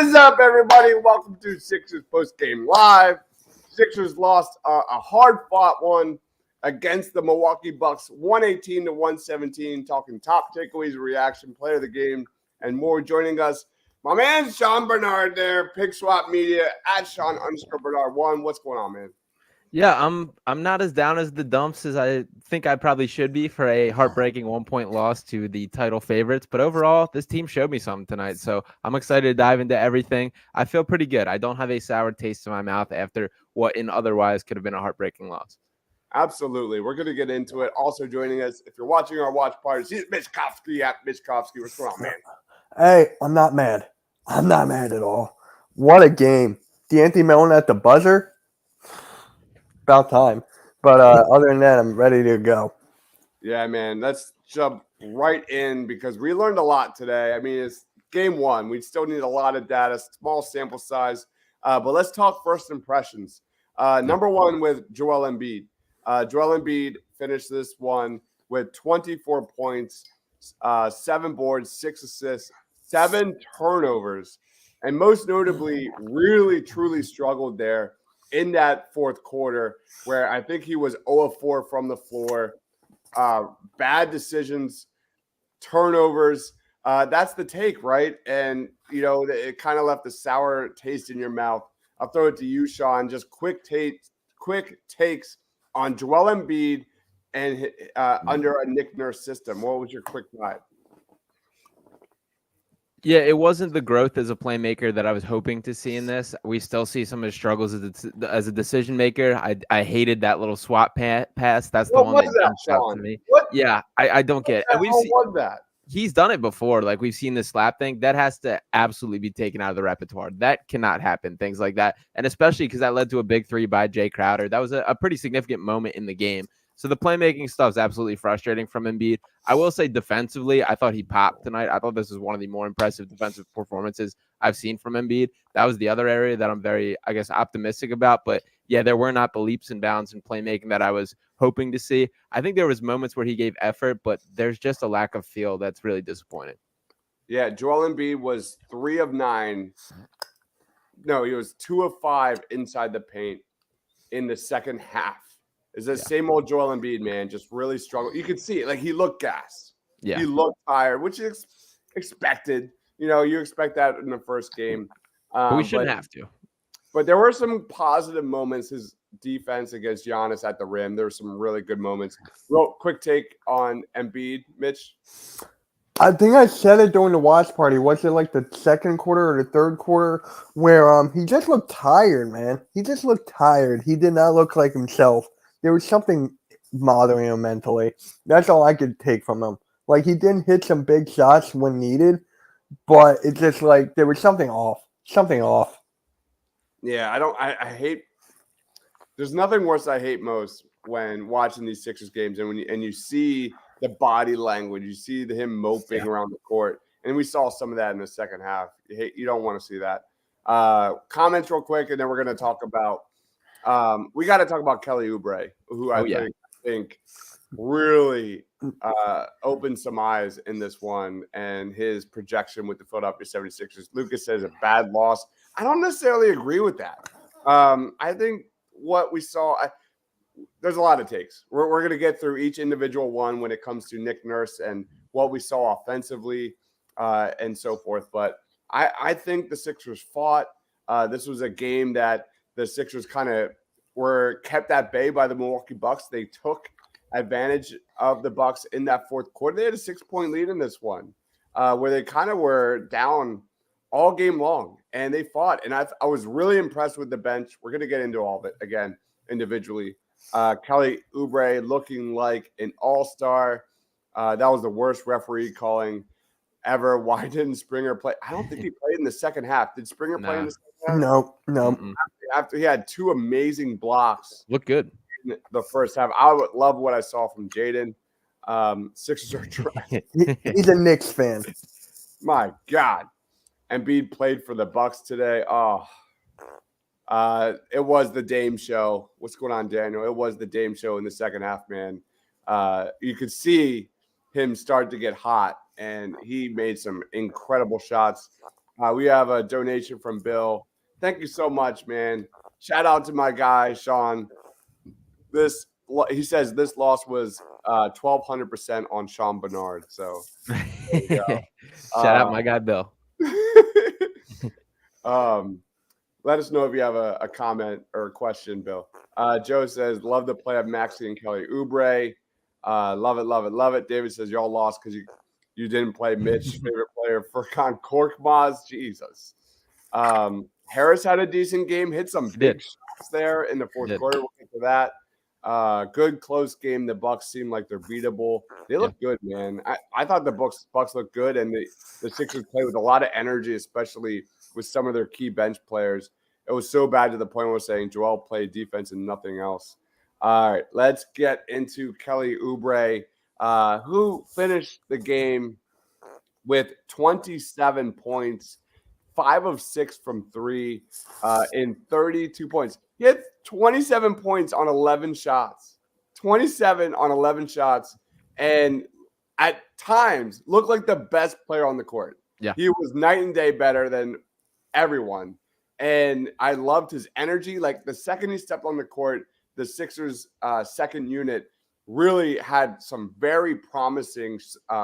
What is up, everybody? Welcome to Sixers Postgame Live. Sixers lost a hard-fought one against the Milwaukee Bucks, 118-117. Talking top takeaways, reaction, player of the game, and more. Joining us, my man Sean Bernard there, Pick Swap Media, at Sean_Bernard1. What's going on, man? Yeah, I'm not as down as the dumps as I think I probably should be for a heartbreaking 1-point loss to the title favorites. But overall, this team showed me something tonight. So I'm excited to dive into everything. I feel pretty good. I don't have a sour taste in my mouth after what in otherwise could have been a heartbreaking loss. Absolutely. We're going to get into it. Also joining us, if you're watching our watch parties, he's Mishkovsky at Mishkovsky. What's going on, man? Hey, I'm not mad. I'm not mad at all. What a game. D'Anthony Melton at the buzzer. About time. But other than that, I'm ready to go. Yeah, man. Let's jump right in because we learned a lot today. I mean, it's game one. We still need a lot of data, small sample size. But let's talk first impressions. Number one with Joel Embiid. Joel Embiid finished this one with 24 points, 7 boards, 6 assists, 7 turnovers, and most notably, really, truly struggled there in that fourth quarter where I think he was 0 of 4 from the floor. Bad decisions, turnovers. That's the take, right? And, you know, it kind of left a sour taste in your mouth. I'll throw it to you, Sean. Just quick takes on Joel Embiid and under a Nick Nurse system. What was your quick vibe? Yeah, it wasn't the growth as a playmaker that I was hoping to see in this. We still see some of his struggles as a decision maker. I hated that little swap pass. That's the one that jumps out to me. Yeah, I don't get it. And we've seen that. He's done it before. Like we've seen the slap thing. That has to absolutely be taken out of the repertoire. That cannot happen. Things like that. And especially because that led to a big 3 by Jay Crowder. That was a pretty significant moment in the game. So the playmaking stuff is absolutely frustrating from Embiid. I will say defensively, I thought he popped tonight. I thought this was one of the more impressive defensive performances I've seen from Embiid. That was the other area that I'm very, I guess, optimistic about. But yeah, there were not the leaps and bounds in playmaking that I was hoping to see. I think there was moments where he gave effort, but there's just a lack of feel that's really disappointing. Yeah, Joel Embiid was 3 of 9. No, he was 2 of 5 inside the paint in the second half. Is the same old Joel Embiid, man, just really struggled. You could see it. Like, he looked gassed. Yeah. He looked tired, which is expected. You know, you expect that in the first game. But we shouldn't have to. But there were some positive moments. His defense against Giannis at the rim, there were some really good moments. Real quick take on Embiid, Mitch. I think I said it during the watch party. Was it like the second quarter or the third quarter where he just looked tired, man? He just looked tired. He did not look like himself. There was something bothering him mentally. That's all I could take from him. Like, he didn't hit some big shots when needed, but it's just like there was something off. Something off. Yeah, I hate – there's nothing worse I hate most when watching these Sixers games and you see the body language. You see him moping around the court. And we saw some of that in the second half. You don't want to see that. Comments real quick, and then we're going to talk about we got to talk about Kelly Oubre, who I think really opened some eyes in this one and his projection with the Philadelphia 76ers. Lucas says a bad loss. I don't necessarily agree with that. I think what we saw, there's a lot of takes. We're going to get through each individual one when it comes to Nick Nurse and what we saw offensively and so forth. But I think the Sixers fought. This was a game that the Sixers kind of were kept at bay by the Milwaukee Bucks. They took advantage of the Bucks in that fourth quarter. They had a 6-point lead in this one where they kind of were down all game long, and they fought. And I was really impressed with the bench. We're going to get into all of it again individually. Kelly Oubre looking like an all-star. That was the worst referee calling ever. Why didn't Springer play? I don't think he played in the second half. Did Springer play in the second half? No. After he had 2 amazing blocks. Look good. In the first half. I would love what I saw from Jaden. Sixers are trying. He's a Knicks fan. My God. Embiid played for the Bucks today. Oh, it was the Dame show. What's going on, Daniel? It was the Dame show in the second half, man. You could see him start to get hot, and he made some incredible shots. We have a donation from Bill. Thank you so much, man. Shout out to my guy Sean. He says this loss was 1,200% on Sean Bernard. So Shout out my guy Bill. Let us know if you have a comment or a question, Bill. Joe says, love the play of Maxey and Kelly Oubre. Love it, love it, love it. David says, y'all lost because you didn't play Mitch, favorite player, Furkan Korkmaz. Jesus. Harris had a decent game, hit some big shots there in the fourth quarter. We'll get to that. Good close game. The Bucks seem like they're beatable. They look good, man. I thought the Bucks looked good, and the Sixers play with a lot of energy, especially with some of their key bench players. It was so bad to the point where we're saying Joel played defense and nothing else. All right, let's get into Kelly Oubre, who finished the game with 27 points, 5 of 6 from 3 in 32 points. He had 27 points on 11 shots. 27 on 11 shots, and at times looked like the best player on the court. Yeah. He was night and day better than everyone. And I loved his energy. Like the second he stepped on the court, the Sixers second unit really had some very promising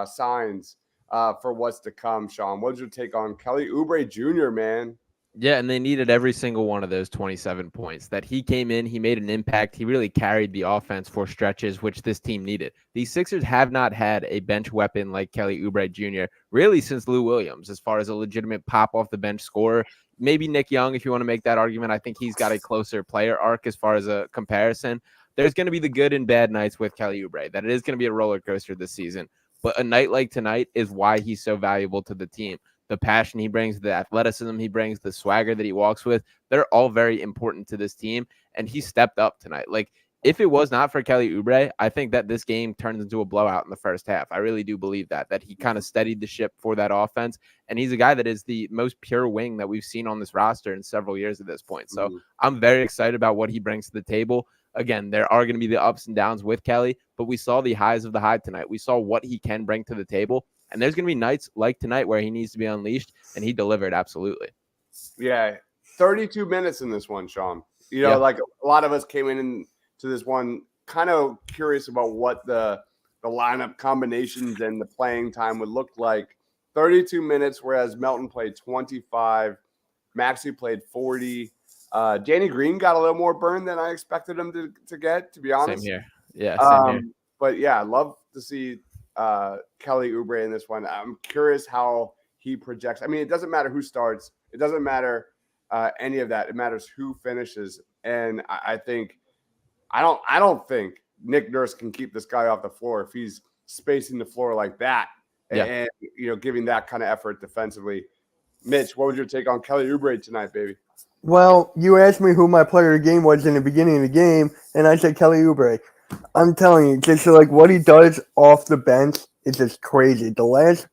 signs for what's to come. Sean, what's your take on Kelly Oubre Jr., man? Yeah, and they needed every single one of those 27 points. That he came in, he made an impact. He really carried the offense for stretches, which this team needed. The Sixers have not had a bench weapon like Kelly Oubre Jr. really since Lou Williams, as far as a legitimate pop off the bench scorer. Maybe Nick Young, if you want to make that argument. I think he's got a closer player arc as far as a comparison. There's going to be the good and bad nights with Kelly Oubre. That it is going to be a roller coaster this season. But a night like tonight is why he's so valuable to the team. The passion he brings, the athleticism he brings, the swagger that he walks with, they're all very important to this team. And he stepped up tonight. Like, if it was not for Kelly Oubre, I think that this game turns into a blowout in the first half. I really do believe that he kind of steadied the ship for that offense. And he's a guy that is the most pure wing that we've seen on this roster in several years at this point. So I'm very excited about what he brings to the table. Again, there are going to be the ups and downs with Kelly, but we saw the highs of the high tonight. We saw what he can bring to the table. And there's going to be nights like tonight where he needs to be unleashed, and he delivered absolutely. Yeah, 32 minutes in this one, Sean. You know, like a lot of us came into this one kind of curious about what the lineup combinations and the playing time would look like. 32 minutes, whereas Melton played 25, Maxey played 40. Danny Green got a little more burn than I expected him to get, to be honest. Same here. Yeah, same here. But yeah, I'd love to see Kelly Oubre in this one. I'm curious how he projects. I mean, it doesn't matter who starts. It doesn't matter any of that. It matters who finishes. And I don't think Nick Nurse can keep this guy off the floor if he's spacing the floor like that and giving that kind of effort defensively. Mitch, what was your take on Kelly Oubre tonight, baby? Well, you asked me who my player of the game was in the beginning of the game, and I said Kelly Oubre. I'm telling you, just like what he does off the bench is just crazy. The last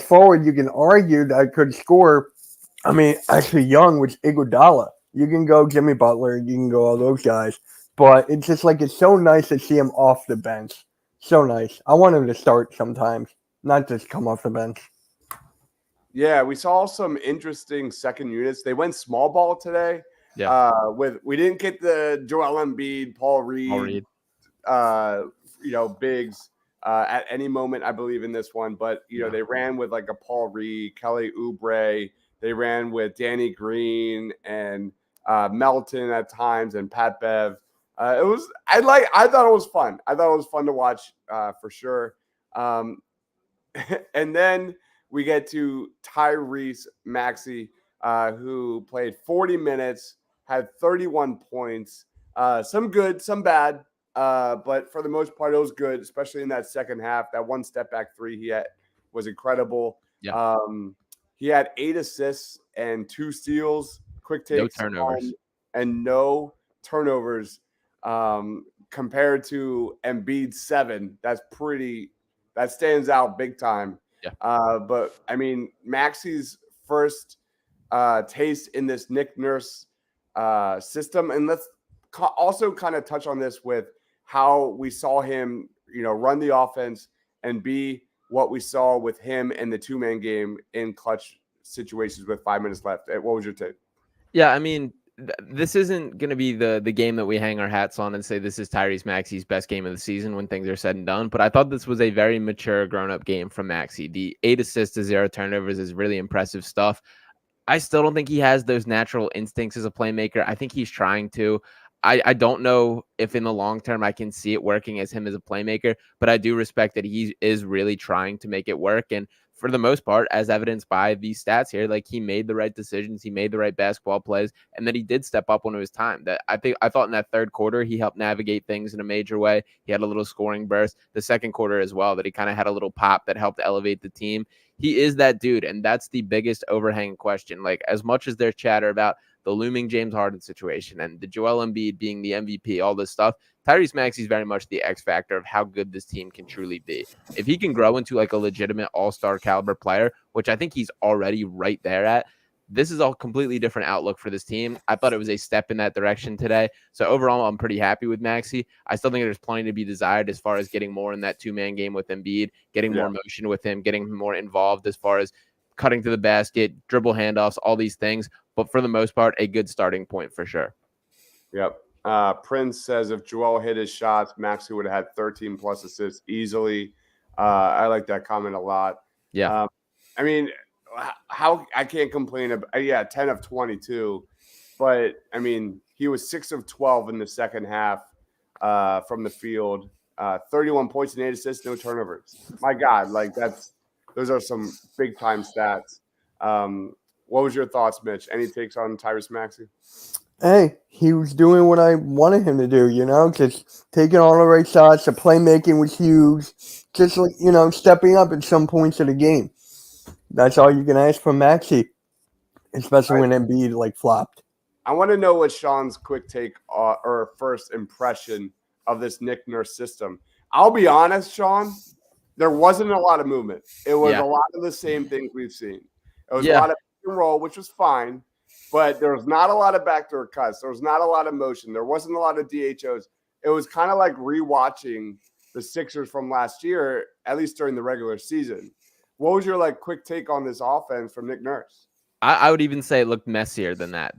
forward you can argue that could score, I mean, actually young was Iguodala. You can go Jimmy Butler, you can go all those guys, but it's just like it's so nice to see him off the bench. So nice. I want him to start sometimes, not just come off the bench. Yeah, we saw some interesting second units. They went small ball today. Yeah. We didn't get the Joel Embiid, Paul Reed. Bigs at any moment, I believe, in this one. But they ran with like a Paul Reed, Kelly Oubre. They ran with Danny Green and Melton at times, and Pat Bev. I thought it was fun. I thought it was fun to watch for sure. And then we get to Tyrese Maxey, who played 40 minutes, had 31 points, some good, some bad, but for the most part, it was good, especially in that second half. That one step back three he had was incredible. Yeah. He had 8 assists and 2 steals, quick takes, no turnovers, and no turnovers. Compared to Embiid's 7, that stands out big time. Yeah. But I mean, Maxey's first taste in this Nick Nurse system, and let's also kind of touch on this with how we saw him, run the offense and be what we saw with him in the 2-man game in clutch situations with 5 minutes left. What was your take? Yeah, I mean, this isn't going to be the game that we hang our hats on and say this is Tyrese Maxey's best game of the season when things are said and done. But I thought this was a very mature, grown-up game from Maxey. The 8 assists to 0 turnovers is really impressive stuff. I still don't think he has those natural instincts as a playmaker. I think he's trying to. I don't know if in the long term I can see it working as him as a playmaker, but I do respect that he is really trying to make it work. And for the most part, as evidenced by these stats here, like he made the right decisions, he made the right basketball plays, and then he did step up when it was time. That I thought in that third quarter he helped navigate things in a major way. He had a little scoring burst. The second quarter as well, that he kind of had a little pop that helped elevate the team. He is that dude, and that's the biggest overhanging question. Like, as much as there's chatter about the looming James Harden situation and the Joel Embiid being the MVP, all this stuff, Tyrese Maxey is very much the X factor of how good this team can truly be. If he can grow into like a legitimate all-star caliber player, which I think he's already right there at, this is a completely different outlook for this team. I thought it was a step in that direction today. So overall, I'm pretty happy with Maxey. I still think there's plenty to be desired as far as getting more in that two-man game with Embiid, getting more motion with him, getting more involved as far as cutting to the basket, dribble handoffs, all these things. But for the most part, a good starting point for sure. Yep. Prince says if Joel hit his shots, Maxey would have had 13 plus assists easily. I like that comment a lot. Yeah. I mean, how I can't complain about 10 of 22, but I mean, he was 6 of 12 in the second half from the field, 31 points and 8 assists, no turnovers. My God, like those are some big time stats. What was your thoughts, Mitch? Any takes on Tyrese Maxey? Hey, he was doing what I wanted him to do, just taking all the right shots. The playmaking was huge. Just like, stepping up at some points of the game. That's all you can ask from Maxey, especially when Embiid flopped. I want to know what Sean's quick take or first impression of this Nick Nurse system. I'll be honest, Sean, there wasn't a lot of movement. It was a lot of the same things we've seen. It was a lot of pick and roll, which was fine, but there was not a lot of backdoor cuts. There was not a lot of motion. There wasn't a lot of DHOs. It was kind of like rewatching the Sixers from last year, at least during the regular season. What was your quick take on this offense from Nick Nurse? I would even say it looked messier than that.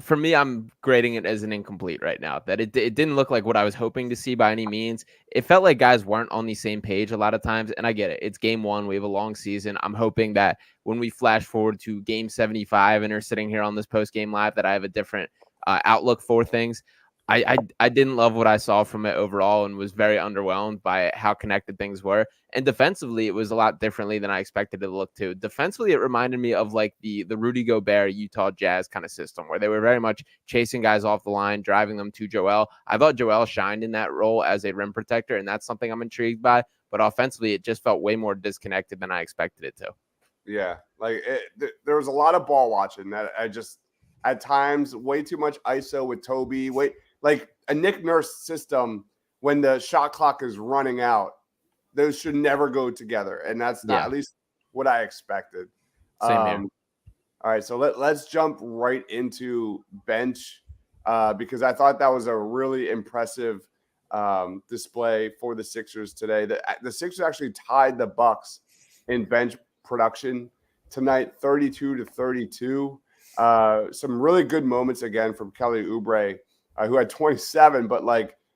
For me, I'm grading it as an incomplete right now. That it didn't look like what I was hoping to see by any means. It felt like guys weren't on the same page a lot of times, and I get it. It's game one. We have a long season. I'm hoping that when we flash forward to game 75 and are sitting here on this post-game live, that I have a different outlook for things. I didn't love what I saw from it overall and was very underwhelmed by how connected things were. And defensively, it was a lot differently than I expected it to look to. Defensively, it reminded me of the Rudy Gobert Utah Jazz kind of system where they were very much chasing guys off the line, driving them to Joel. I thought Joel shined in that role as a rim protector, and that's something I'm intrigued by. But offensively, it just felt way more disconnected than I expected it to. Yeah, there was a lot of ball watching that I just at times way too much ISO with Toby. Like a Nick Nurse system, when the shot clock is running out, those should never go together. And that's not at least what I expected. Same here. All right, so let's jump right into bench because I thought that was a really impressive display for the Sixers today. The Sixers actually tied the Bucks in bench production tonight, 32-32. Some really good moments again from Kelly Oubre, who had 27, but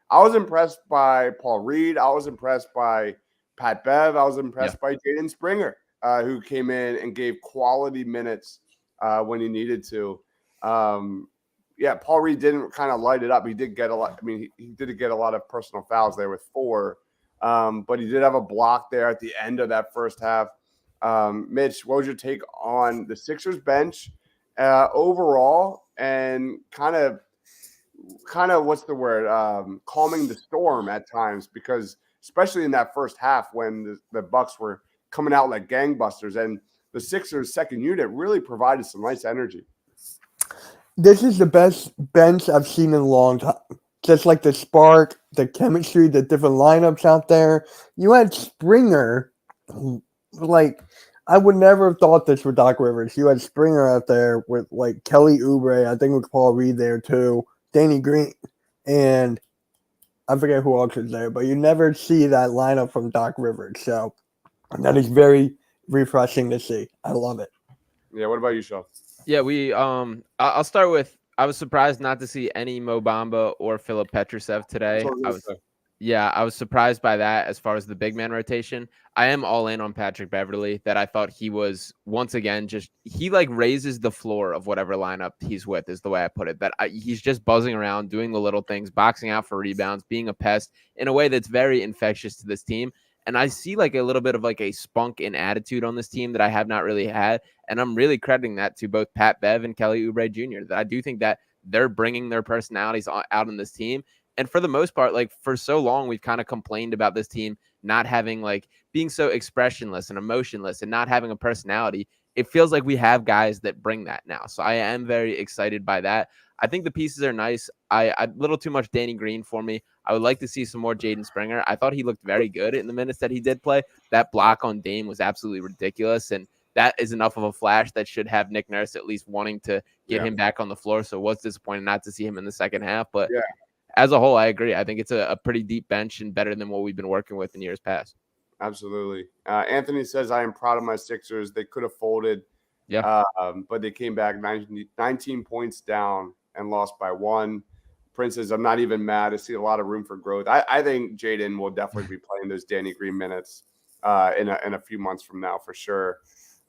I was impressed by Paul Reed. I was impressed by Pat Bev. I was impressed by Jaden Springer, who came in and gave quality minutes when he needed to. Paul Reed didn't kind of light it up. He did get a lot. I mean, he did get a lot of personal fouls there with 4, but he did have a block there at the end of that first half. Mitch, what was your take on the Sixers bench overall and kind of what's the word, calming the storm at times, because especially in that first half when the Bucks were coming out like gangbusters and the Sixers second unit really provided some nice energy. This is the best bench I've seen in a long time. Just like the spark, the chemistry, the different lineups out there. You had Springer, I would never have thought this with Doc Rivers. You had Springer out there with Kelly Oubre, I think with Paul Reed there too, Danny Green, and I forget who else is there, but you never see that lineup from Doc Rivers. So that is very refreshing to see. I love it. Yeah. What about you, Sean? Yeah, I'll start with I was surprised not to see any Mo Bamba or Philip Petrusev That's today. what I was gonna say. Yeah, I was surprised by that as far as the big man rotation. I am all in on Patrick Beverley, that I thought he was once again he like raises the floor of whatever lineup he's with, is the way I put it. He's just buzzing around, doing the little things, boxing out for rebounds, being a pest in a way that's very infectious to this team. And I see like a little bit of like a spunk and attitude on this team that I have not really had. And I'm really crediting that to both Pat Bev and Kelly Oubre Jr. That I do think that they're bringing their personalities out in this team. And for the most part, like for so long, we've kind of complained about this team not having like being so expressionless and emotionless and not having a personality. It feels like we have guys that bring that now. So I am very excited by that. I think the pieces are nice. A little too much Danny Green for me. I would like to see some more Jaden Springer. I thought he looked very good in the minutes that he did play. That block on Dame was absolutely ridiculous. And that is enough of a flash that should have Nick Nurse at least wanting to get him back on the floor. So it was disappointing not to see him in the second half. But as a whole, I agree. I think it's a pretty deep bench and better than what we've been working with in years past. Absolutely. Anthony says, I am proud of my Sixers. They could have folded, but they came back 19 points down and lost by 1. Prince says, I'm not even mad. I see a lot of room for growth. I think Jaden will definitely be playing those Danny Green minutes in a few months from now for sure.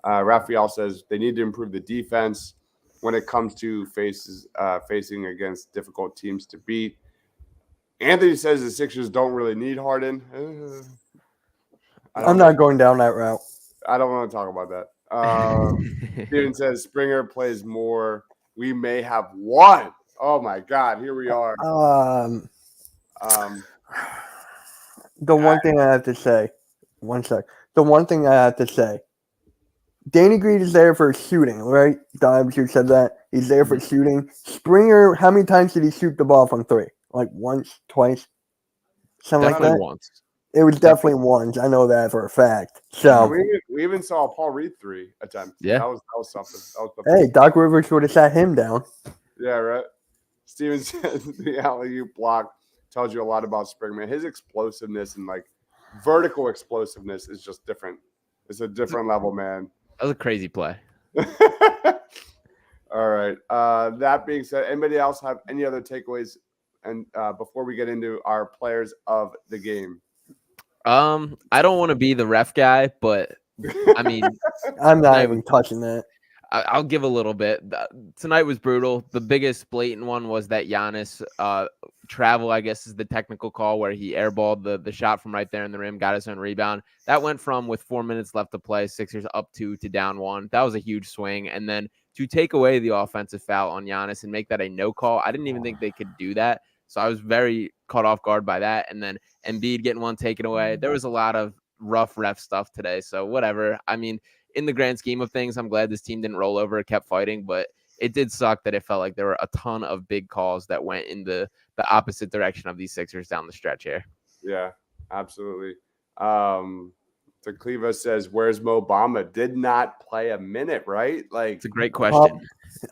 Raphael says they need to improve the defense when it comes to facing against difficult teams to beat. Anthony says the Sixers don't really need Harden. I'm not going down that route. I don't want to talk about that. Steven says Springer plays more. We may have won. Oh my God, here we are. The one thing I have to say, The one thing I have to say, Danny Green is there for shooting, right? Dimes, you said that. He's there for shooting. Springer, how many times did he shoot the ball from 3? Like once, twice? Something Definitely like that? once. It was definitely once. I know that for a fact. So we even saw a Paul Reed 3 attempt. Yeah. That was something. Hey, Doc Rivers would have sat him down. Yeah, right. Steven says the alley-oop block tells you a lot about Springer. Man, his explosiveness and like vertical explosiveness is just different. It's a different level, man. That was a crazy play. All right. That being said, anybody else have any other takeaways? And before we get into our players of the game, I don't want to be the ref guy, but I mean, I'm not even touching that. I'll give a little bit. Tonight was brutal. The biggest blatant one was that Giannis travel, I guess is the technical call, where he airballed the shot from right there in the rim, got his own rebound. That went from, with 4 minutes left to play, Sixers up 2 to down 1. That was a huge swing. And then to take away the offensive foul on Giannis and make that a no call, I didn't even think they could do that. So I was very caught off guard by that. And then Embiid getting one taken away. There was a lot of rough ref stuff today. So whatever. I mean, in the grand scheme of things, I'm glad this team didn't roll over, kept fighting, but it did suck that it felt like there were a ton of big calls that went in the opposite direction of these Sixers down the stretch here. Yeah, absolutely. Cleva says, where's Mo Bamba? Did not play a minute, right? Like, it's a great question.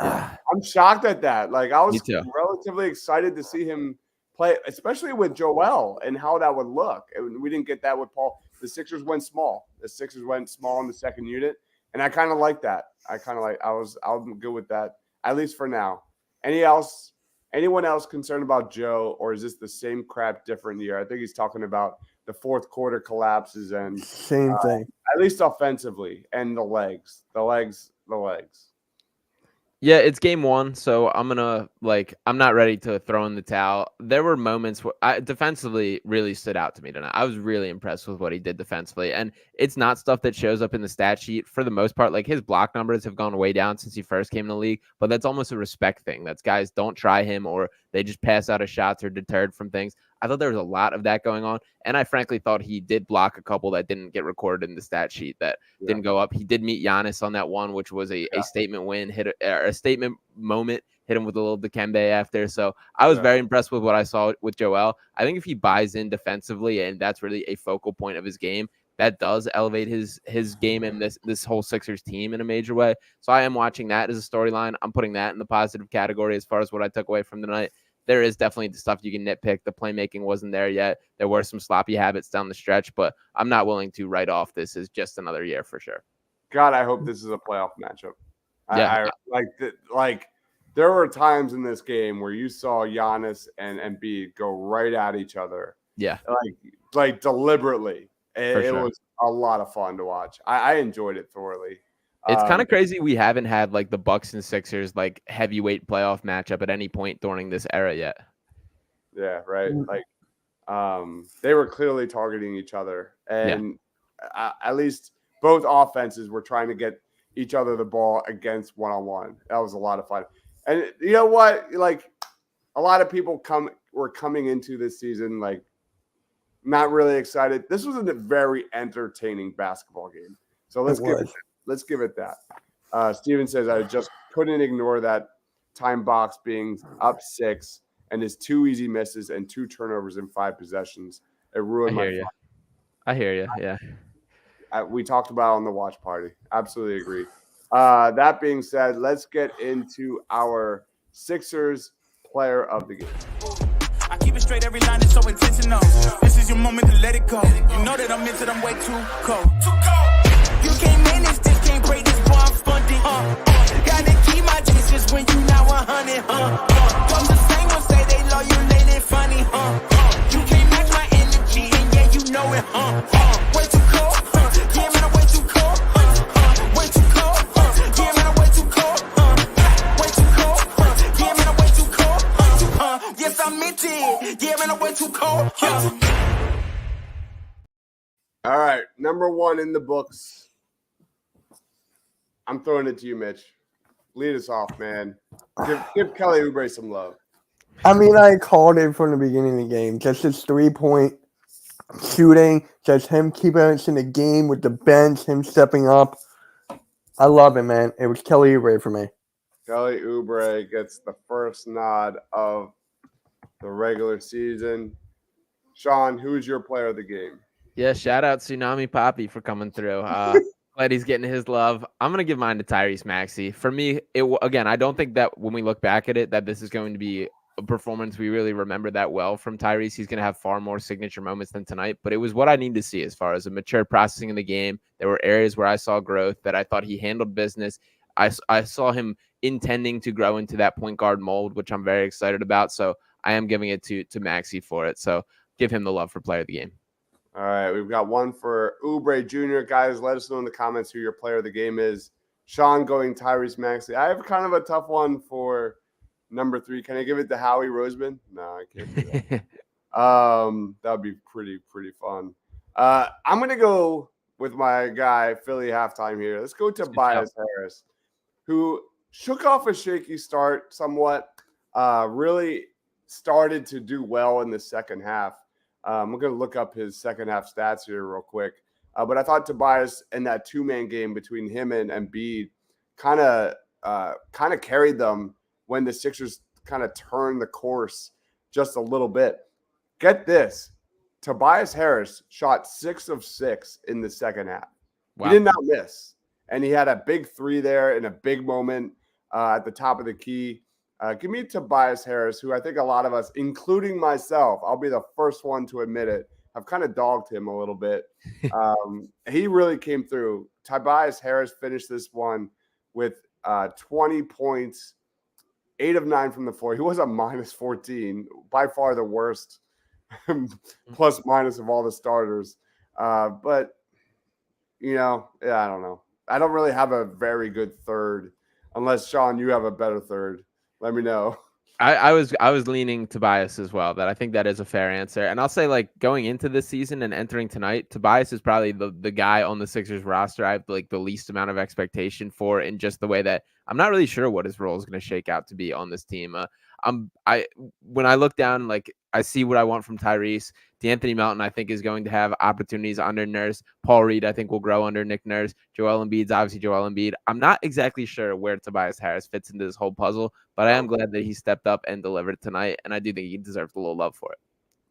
I'm shocked at that. Like, I was relatively excited to see him play, especially with Joel and how that would look. And we didn't get that with Paul. The Sixers went small. The Sixers went small in the second unit, and I kind of like that. I'm good with that, at least for now. Anyone else concerned about Joe, or is this the same crap, different year? I think he's talking about the fourth quarter collapses and same thing. At least offensively, and the legs. Yeah, it's game 1, so I'm not ready to throw in the towel. There were moments where defensively really stood out to me tonight. I was really impressed with what he did defensively, and it's not stuff that shows up in the stat sheet for the most part. Like, his block numbers have gone way down since he first came in the league, but that's almost a respect thing. That's guys don't try him, or they just pass out of shots or deterred from things. I thought there was a lot of that going on, and I frankly thought he did block a couple that didn't get recorded in the stat sheet that didn't go up. He did meet Giannis on that one, which was a statement win, a statement moment, hit him with a little Dikembe after. So I was very impressed with what I saw with Joel. I think if he buys in defensively, and that's really a focal point of his game, that does elevate his game and this whole Sixers team in a major way. So I am watching that as a storyline. I'm putting that in the positive category as far as what I took away from tonight. There is definitely the stuff you can nitpick. The playmaking wasn't there yet. There were some sloppy habits down the stretch, but I'm not willing to write off this as just another year for sure. God, I hope this is a playoff matchup. Yeah. Like there were times in this game where you saw Giannis and Embiid go right at each other. Yeah. Like deliberately. For It sure. was a lot of fun to watch. I enjoyed it thoroughly. It's kind of crazy we haven't had like the Bucks and Sixers like heavyweight playoff matchup at any point during this era yet. Yeah, right. Like they were clearly targeting each other, and at least both offenses were trying to get each other the ball against one-on-one. That was a lot of fun. And you know what? Like a lot of people were coming into this season like not really excited. This was a very entertaining basketball game. So let's give it that. Steven says I just couldn't ignore that time box being up 6 and his 2 easy misses and 2 turnovers in 5 possessions. It ruined my fun. I hear you. Yeah. We talked about it on the watch party. Absolutely agree. That being said, let's get into our Sixers player of the game. I keep it straight, every line is so intentional. This is your moment to let it go. You know that I'm into them way too cold. You can't manage this, can't break this, boy, I'm funded. Gotta keep my distance when you now 100. Don't the same ones say they love you, they funny. You can't match my energy, and yeah, you know it. Way too cold. Yeah, man, I'm way too cold. Way too cold. Yeah, man, I'm way too cold. Way too cold. Yeah, man, I'm way too cold. Yes, I meant it. Yeah, man, I'm way too cold. All right, number 1 in the books. I'm throwing it to you, Mitch. Lead us off, man. Give Kelly Oubre some love. I mean, I called it from the beginning of the game. Just his 3-point shooting, just him keeping us in the game with the bench, him stepping up. I love it, man. It was Kelly Oubre for me. Kelly Oubre gets the first nod of the regular season. Sean, who's your player of the game? Yeah, shout out Tsunami Poppy for coming through. Glad he's getting his love. I'm going to give mine to Tyrese Maxey. For me, again, I don't think that when we look back at it, that this is going to be a performance we really remember that well from Tyrese. He's going to have far more signature moments than tonight, but it was what I need to see as far as a mature processing in the game. There were areas where I saw growth that I thought he handled business. I saw him intending to grow into that point guard mold, which I'm very excited about. So I am giving it to Maxey for it. So give him the love for player of the game. All right, we've got one for Oubre Jr. Guys, let us know in the comments who your player of the game is. Sean going Tyrese Maxey. I have kind of a tough one for number 3. Can I give it to Howie Roseman? No, I can't do that. That would be pretty fun. I'm going to go with my guy, Philly halftime here. Let's go to Tobias Harris, who shook off a shaky start somewhat, really started to do well in the second half. I'm going to look up his second half stats here real quick. But I thought Tobias in that 2-man game between him and Embiid kind of carried them when the Sixers kind of turned the course just a little bit. Get this. Tobias Harris shot 6 of 6 in the second half. Wow. He did not miss. And he had a big 3 there in a big moment at the top of the key. Give me Tobias Harris, who I think a lot of us, including myself, I'll be the first one to admit it, have kind of dogged him a little bit. He really came through. Tobias Harris finished this one with 20 points, 8 of 9 from the floor. He was a minus 14, by far the worst plus minus of all the starters. But, I don't know. I don't really have a very good third, unless, Sean, you have a better third. Let me know. I was leaning Tobias as well. That I think that is a fair answer. And I'll say, like, going into this season and entering tonight, Tobias is probably the guy on the Sixers roster I have like the least amount of expectation for, in just the way that I'm not really sure what his role is going to shake out to be on this team. When I look down, like, I see what I want from Tyrese. D'Anthony Melton, I think, is going to have opportunities under Nurse. Paul Reed, I think, will grow under Nick Nurse. Joel Embiid's obviously Joel Embiid. I'm not exactly sure where Tobias Harris fits into this whole puzzle, but I am glad that he stepped up and delivered tonight, and I do think he deserves a little love for it.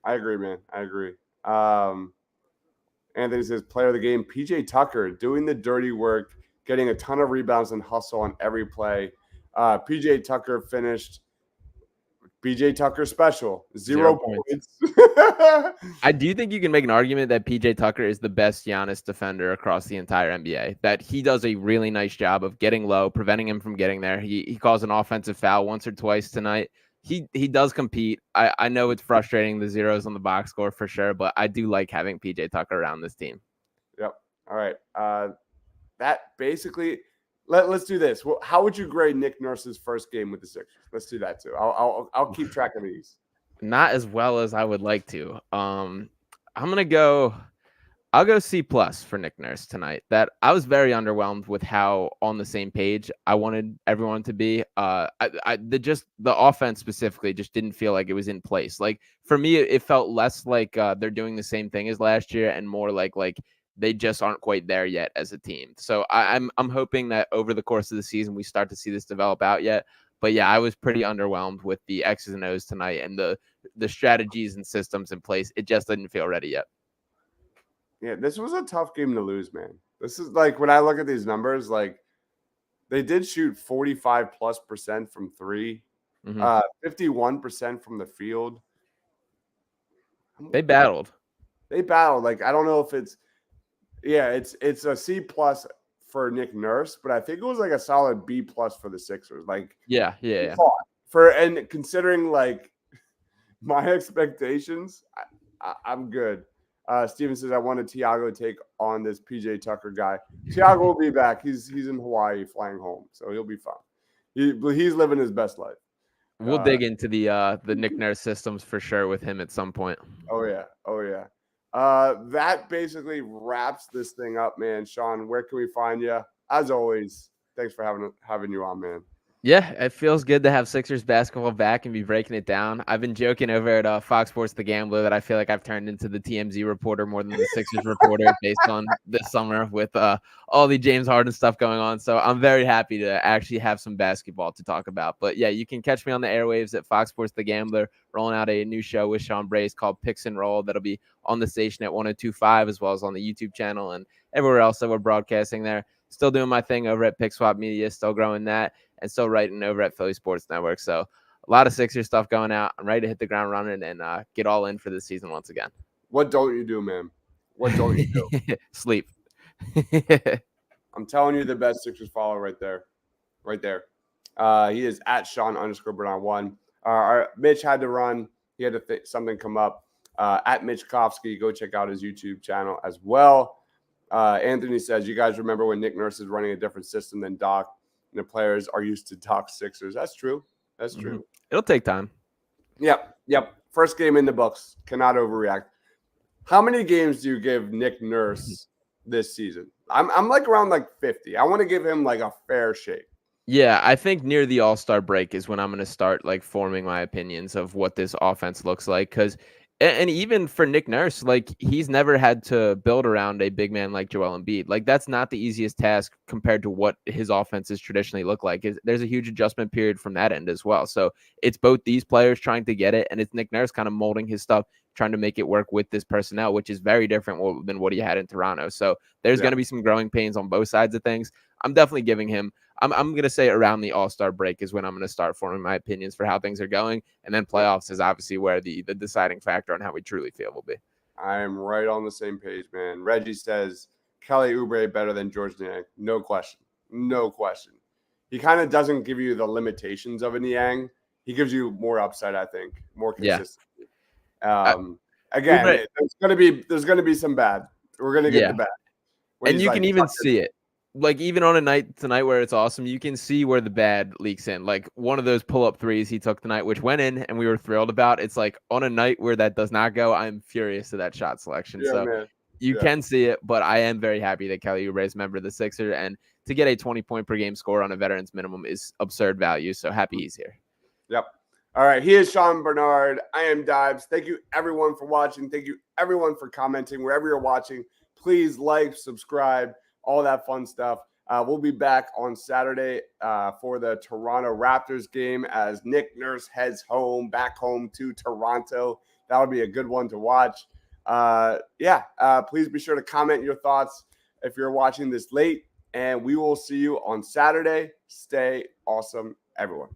I agree, man. I agree. Anthony says, player of the game, PJ Tucker, doing the dirty work, getting a ton of rebounds and hustle on every play. PJ Tucker finished PJ Tucker special, 0 points. I do think you can make an argument that PJ Tucker is the best Giannis defender across the entire NBA, that he does a really nice job of getting low, preventing him from getting there. He calls an offensive foul once or twice tonight. He does compete. I know it's frustrating, the zeros on the box score for sure, but I do like having PJ Tucker around this team. Yep. All right. That basically let's do this. Well, how would you grade Nick Nurse's first game with the Sixers? Let's do that too. I'll keep track of these. Not as well as I would like to. I'll go C+ for Nick Nurse tonight. That I was very underwhelmed with how on the same page I wanted everyone to be. The offense specifically just didn't feel like it was in place. Like for me, it felt less like they're doing the same thing as last year and more like they just aren't quite there yet as a team. So I'm hoping that over the course of the season we start to see this develop out yet. But yeah, I was pretty underwhelmed with the X's and O's tonight and the strategies and systems in place. It just didn't feel ready yet. Yeah, this was a tough game to lose, man. This is like when I look at these numbers, like they did shoot 45+% from three, 51% from the field. They battled. Like I don't know if it's it's a C+ for Nick Nurse, but I think it was like a solid B+ for the Sixers. Like yeah. And considering like my expectations, I'm good. Steven says I wanted Tiago to take on this PJ Tucker guy. Tiago will be back. He's in Hawaii flying home, so he'll be fine. He's living his best life. We'll dig into the Nick Nurse systems for sure with him at some point. Oh yeah. That basically wraps this thing up, man. Sean, where can we find you? As always, thanks for having you on, man. Yeah, it feels good to have Sixers basketball back and be breaking it down. I've been joking over at Fox Sports The Gambler that I feel like I've turned into the TMZ reporter more than the Sixers reporter based on this summer with all the James Harden stuff going on. So I'm very happy to actually have some basketball to talk about. But yeah, you can catch me on the airwaves at Fox Sports The Gambler, rolling out a new show with Sean Brace called Picks and Roll that'll be on the station at 102.5 as well as on the YouTube channel and everywhere else that we're broadcasting there. Still doing my thing over at Pick Swap Media, still growing that. And still writing over at Philly Sports Network. So a lot of Sixers stuff going out. I'm ready to hit the ground running and get all in for this season once again. What don't you do, man? What don't you do? Sleep. I'm telling you, the best Sixers follower right there. He is at Sean_Bernard1. Mitch had to run. He had to something come up. At Mitch Kofsky, go check out his YouTube channel as well. Anthony says, you guys remember when Nick Nurse is running a different system than Doc? The players are used to Doc Sixers. That's true. It'll take time. Yep. First game in the books. Cannot overreact. How many games do you give Nick Nurse this season? I'm like around like 50. I want to give him like a fair shake. Yeah, I think near the All-Star break is when I'm going to start like forming my opinions of what this offense looks like. Because and even for Nick Nurse, like he's never had to build around a big man like Joel Embiid. Like that's not the easiest task compared to what his offenses traditionally look like. There's a huge adjustment period from that end as well. So it's both these players trying to get it, and it's Nick Nurse kind of molding his stuff, trying to make it work with this personnel, which is very different than what he had in Toronto. So there's going to be some growing pains on both sides of things. I'm definitely giving him. I'm going to say around the All-Star break is when I'm going to start forming my opinions for how things are going. And then playoffs is obviously where the deciding factor on how we truly feel will be. I am right on the same page, man. Reggie says, Kelly Oubre better than George Niang. No question. He kind of doesn't give you the limitations of a Niang. He gives you more upside, I think, more consistency. Again, Oubre, there's gonna be some bad. We're gonna get the bad. And you can even see it. Like even on a night tonight where it's awesome, you can see where the bad leaks in. Like one of those pull-up threes he took tonight, which went in and we were thrilled about. It's like on a night where that does not go, I'm furious at that shot selection. You can see it, but I am very happy that Kelly Oubre is a member of the Sixers, and to get a 20-point per game score on a veteran's minimum is absurd value. So happy he's here. Yep. All right. He is Sean Bernard. I am Dibes. Thank you everyone for watching. Thank you everyone for commenting wherever you're watching. Please like, subscribe, all that fun stuff. We'll be back on Saturday for the Toronto Raptors game as Nick Nurse heads back home to Toronto. That would be a good one to watch. Please be sure to comment your thoughts if you're watching this late, and we will see you on Saturday. Stay awesome, everyone.